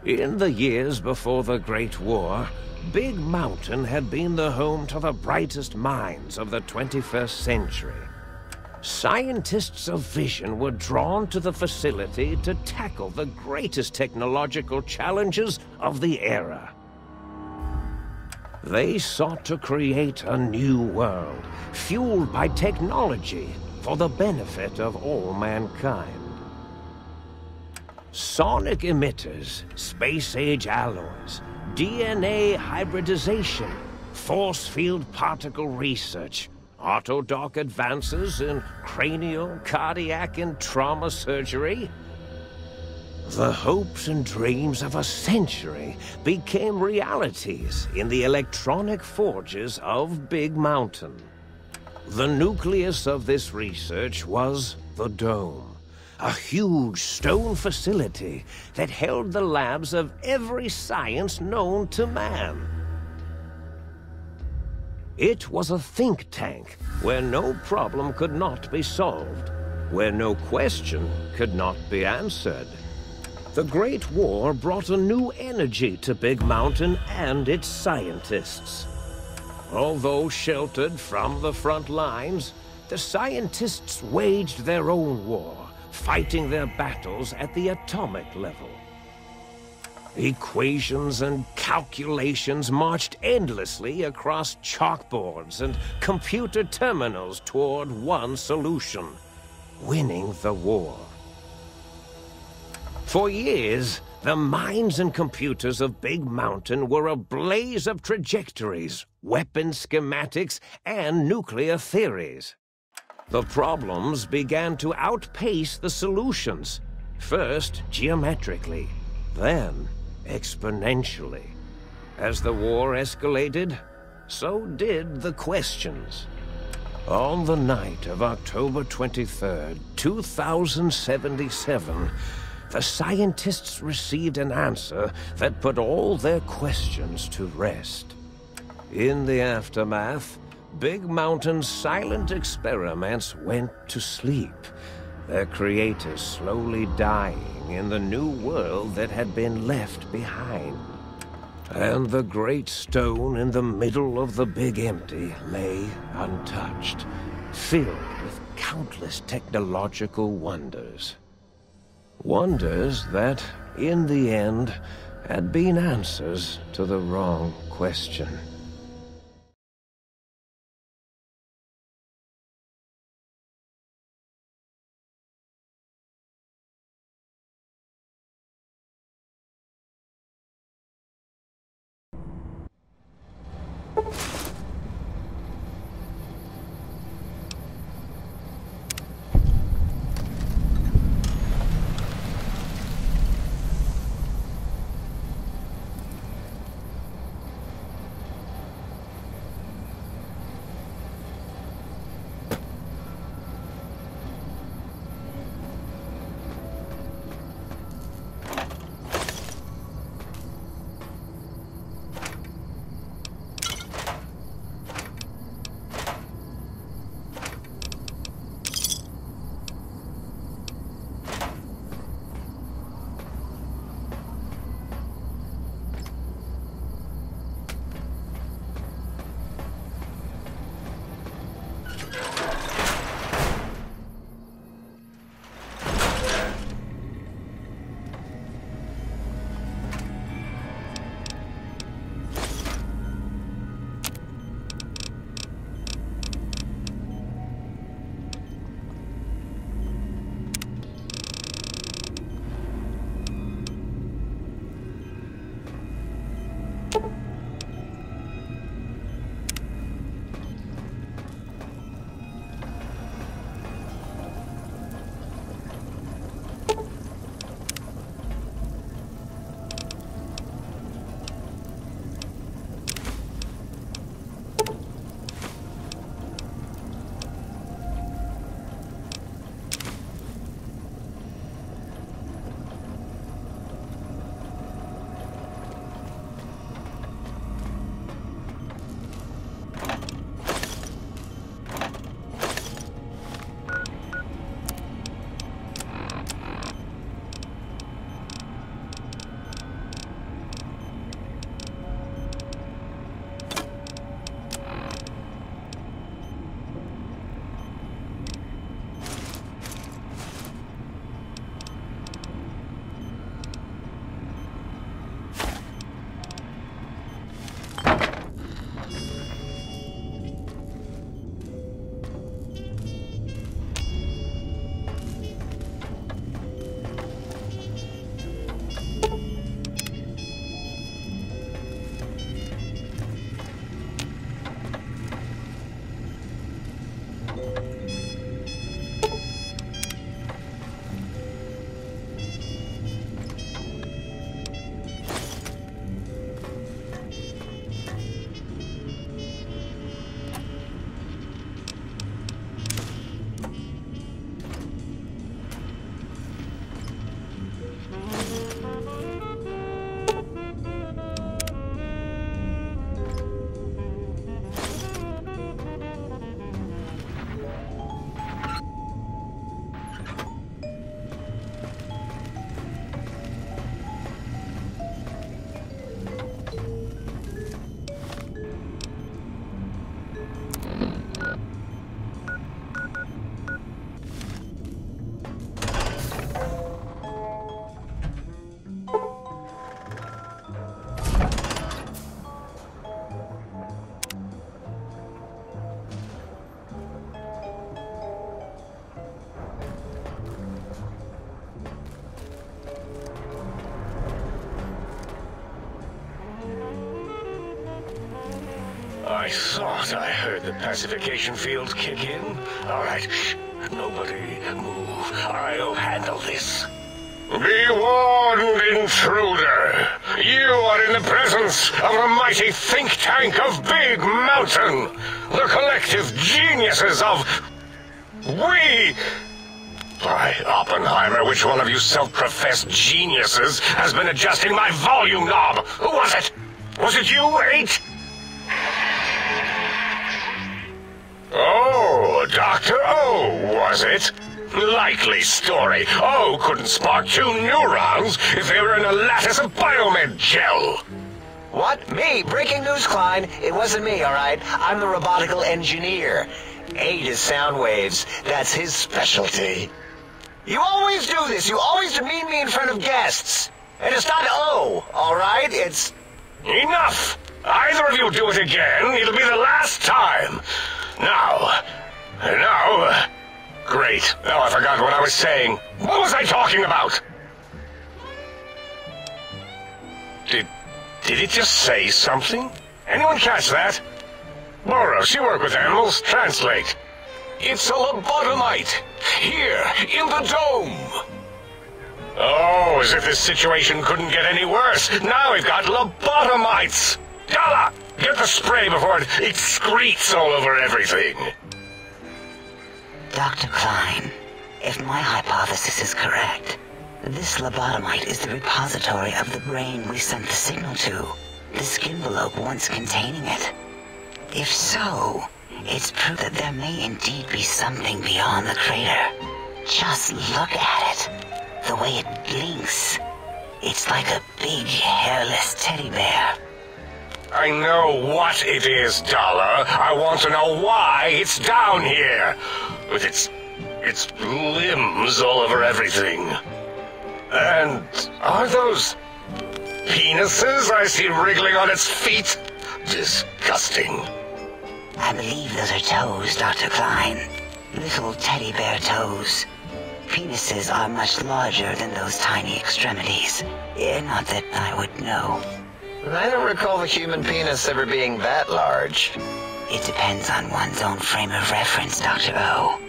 In the years before the Great War, Big Mountain had been the home to the brightest minds of the 21st century. Scientists of vision were drawn to the facility to tackle the greatest technological challenges of the era. They sought to create a new world, fueled by technology for the benefit of all mankind. Sonic emitters, space-age alloys, DNA hybridization, force field particle research, autodoc advances in cranial, cardiac, and trauma surgery. The hopes and dreams of a century became realities in the electronic forges of Big Mountain. The nucleus of this research was the Dome, a huge stone facility that held the labs of every science known to man. It was a think tank where no problem could not be solved, where no question could not be answered. The Great War brought a new energy to Big Mountain and its scientists. Although sheltered from the front lines, the scientists waged their own war, fighting their battles at the atomic level. Equations and calculations marched endlessly across chalkboards and computer terminals toward one solution: winning the war. For years, the minds and computers of Big Mountain were a blaze of trajectories, weapon schematics, and nuclear theories. The problems began to outpace the solutions, first geometrically, then exponentially. As the war escalated, so did the questions. On the night of October 23rd, 2077, the scientists received an answer that put all their questions to rest. In the aftermath, Big Mountain's silent experiments went to sleep, their creators slowly dying in the new world that had been left behind. And the great stone in the middle of the Big Empty lay untouched, filled with countless technological wonders. Wonders that, in the end, had been answers to the wrong question. I thought I heard the pacification field kick in. All right, shh. Nobody move. I'll handle this. Be warned, intruder. You are in the presence of the mighty think tank of Big Mountain. The collective geniuses of... We... By Oppenheimer, which one of you self-professed geniuses has been adjusting my volume knob? Who was it? Was it you, 8? Oh, Dr. O, was it? Likely story. O couldn't spark 2 neurons if they were in a lattice of biomed gel. What? Me? Breaking news, Klein. It wasn't me, all right? I'm the robotical engineer. 8 is sound waves. That's his specialty. You always do this. You always demean me in front of guests. And it's not O, all right? It's... Enough! Either of you do it again, it'll be the last time. Now... Great. Now I forgot what I was saying. What was I talking about? Did it just say something? Anyone catch that? Boros, you work with animals. Translate. It's a lobotomite. Here, in the dome. Oh, as if this situation couldn't get any worse. Now we've got lobotomites. Dala, get the spray before it excretes all over everything. Dr. Klein, if my hypothesis is correct, this lobotomite is the repository of the brain we sent the signal to, the skinvelope once containing it. If so, it's proof that there may indeed be something beyond the crater. Just look at it. The way it blinks. It's like a big, hairless teddy bear. I know what it is, Dollar. I want to know why it's down here. With its limbs all over everything. And are those penises I see wriggling on its feet? Disgusting. I believe those are toes, Dr. Klein. Little teddy bear toes. Penises are much larger than those tiny extremities. Not that I would know. I don't recall the human penis ever being that large. It depends on one's own frame of reference, Dr. O.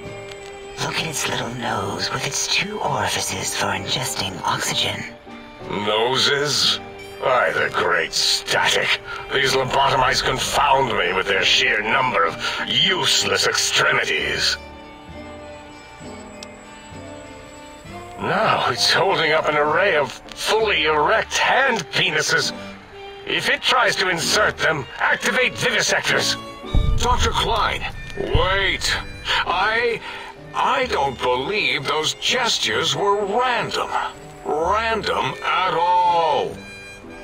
Look at its little nose with its 2 orifices for ingesting oxygen. Noses? Why, the great static. These lobotomites confound me with their sheer number of useless extremities. Now it's holding up an array of fully erect hand penises. If it tries to insert them, activate vivisectors. Dr. Klein, wait. I don't believe those gestures were random. Random at all.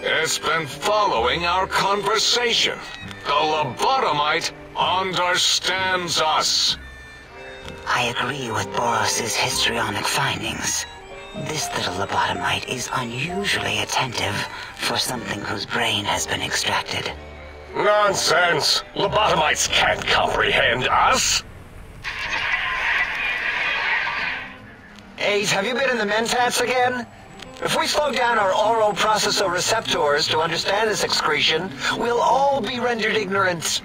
It's been following our conversation. The lobotomite understands us. I agree with Boros's histrionic findings. This little lobotomite is unusually attentive for something whose brain has been extracted. Nonsense! Lobotomites can't comprehend us! 8, have you been in the mentats again? If we slow down our oral processoreceptors to understand this excretion, we'll all be rendered ignorant.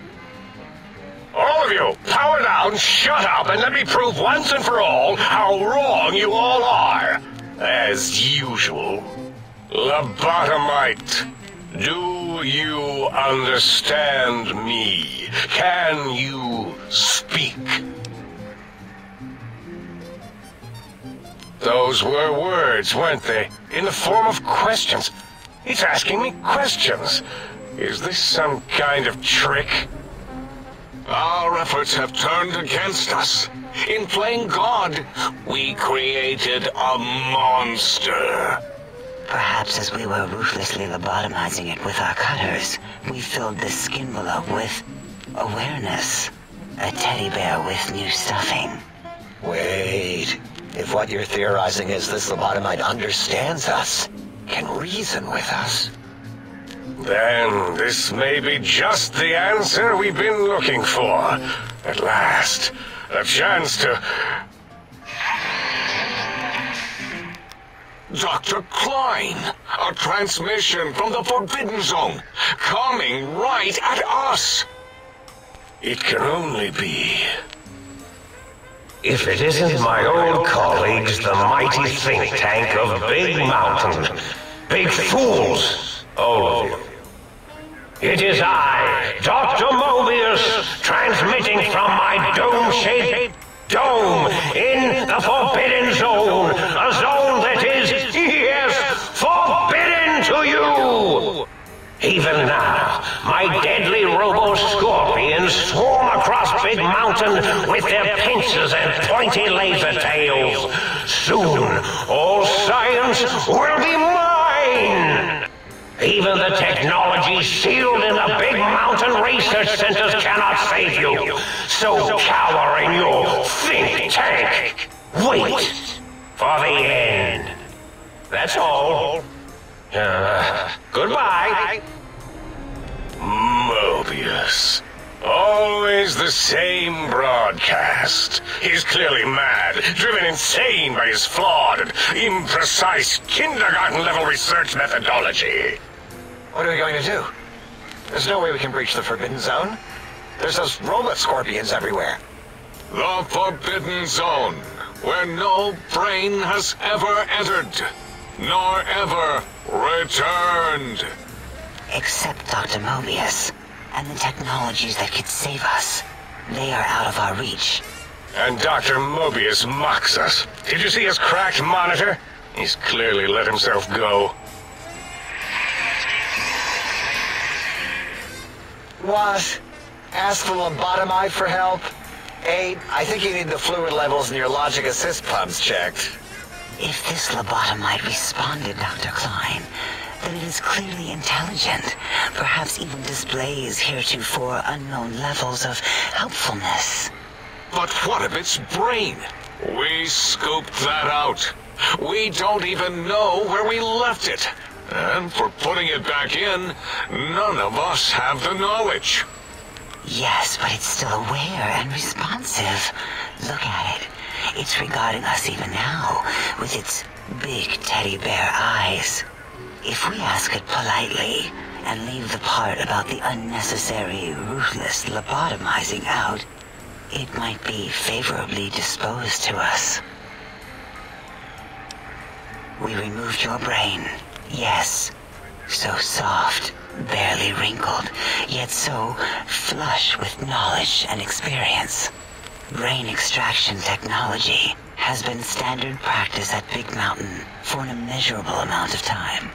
All of you, power down, shut up, and let me prove once and for all how wrong you all are. As usual. Lobotomite, do you understand me? Can you speak? Those were words, weren't they? In the form of questions. It's asking me questions. Is this some kind of trick? Our efforts have turned against us. In playing God, we created a monster. Perhaps as we were ruthlessly lobotomizing it with our cutters, we filled the skinvelope with awareness. A teddy bear with new stuffing. Wait. If what you're theorizing is this lobotomite understands us, can reason with us, then this may be just the answer we've been looking for. At last, a chance to... Dr. Klein, a transmission from the Forbidden Zone, coming right at us. It can only be. If it isn't my old colleagues, the mighty think tank of Big Mountain. Big fools, all of you. It is I, Dr. Mobius, transmitting from my dome-shaped dome in the Forbidden Zone. A zone that is, yes, forbidden to you! Even now, my deadly robo-scorpions swarm across Big Mountain with their pincers and pointy laser tails. Soon, all science will be mine! Even the technology sealed in the Big Mountain research centers cannot save you. So cower in your think tank. Wait for the end. That's all. Goodbye. Mobius. Always the same broadcast. He's clearly mad, driven insane by his flawed and imprecise kindergarten-level research methodology. What are we going to do? There's no way we can breach the Forbidden Zone. There's those robot scorpions everywhere. The Forbidden Zone, where no brain has ever entered, nor ever returned. Except Dr. Mobius and the technologies that could save us. They are out of our reach. And Dr. Mobius mocks us. Did you see his cracked monitor? He's clearly let himself go. What? Ask the lobotomite for help? Hey, I think you need the fluid levels in your logic assist pumps checked. If this lobotomite responded, Dr. Klein, then it is clearly intelligent, perhaps even displays heretofore unknown levels of helpfulness. But what of its brain? We scooped that out. We don't even know where we left it. And for putting it back in, none of us have the knowledge. Yes, but it's still aware and responsive. Look at it. It's regarding us even now, with its big teddy bear eyes. If we ask it politely, and leave the part about the unnecessary, ruthless lobotomizing out, it might be favorably disposed to us. We removed your brain, yes. So soft, barely wrinkled, yet so flush with knowledge and experience. Brain extraction technology has been standard practice at Big Mountain for an immeasurable amount of time.